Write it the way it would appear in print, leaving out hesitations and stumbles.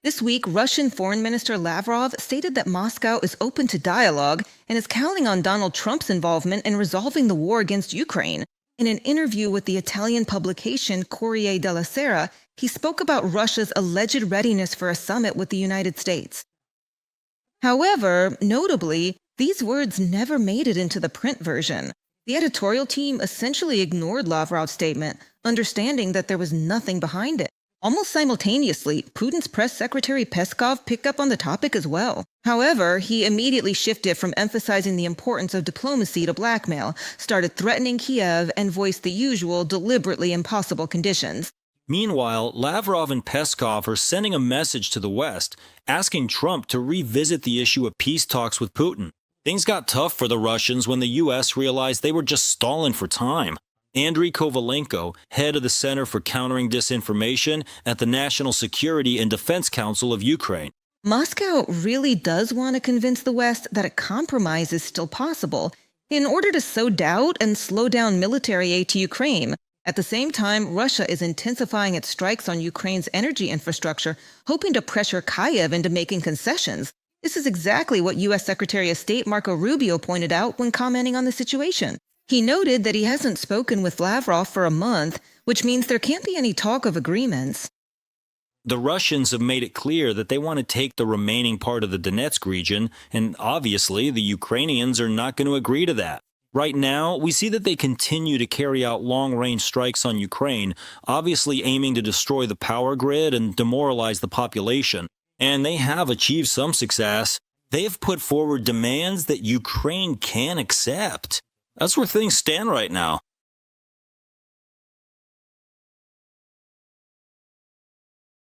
This week, Russian Foreign Minister Lavrov stated that Moscow is open to dialogue and is counting on Donald Trump's involvement in resolving the war against Ukraine. In an interview with the Italian publication Corriere della Sera, he spoke about Russia's alleged readiness for a summit with the United States. However, notably, these words never made it into the print version. The editorial team essentially ignored Lavrov's statement, understanding that there was nothing behind it. Almost simultaneously, Putin's press secretary Peskov picked up on the topic as well. However, he immediately shifted from emphasizing the importance of diplomacy to blackmail, started threatening Kiev, and voiced the usual, deliberately impossible conditions. Meanwhile, Lavrov and Peskov are sending a message to the West, asking Trump to revisit the issue of peace talks with Putin. Things got tough for the Russians when the U.S. realized they were just stalling for time. Andriy Kovalenko, head of the Center for Countering Disinformation at the National Security and Defense Council of Ukraine. Moscow really does want to convince the West that a compromise is still possible in order to sow doubt and slow down military aid to Ukraine. At the same time, Russia is intensifying its strikes on Ukraine's energy infrastructure, hoping to pressure Kyiv into making concessions. This is exactly what U.S. Secretary of State Marco Rubio pointed out when commenting on the situation. He noted that he hasn't spoken with Lavrov for a month, which means there can't be any talk of agreements. The Russians have made it clear that they want to take the remaining part of the Donetsk region, and obviously the Ukrainians are not going to agree to that. Right now, we see that they continue to carry out long-range strikes on Ukraine, obviously aiming to destroy the power grid and demoralize the population. And they have achieved some success. They have put forward demands that Ukraine can accept. That's where things stand right now.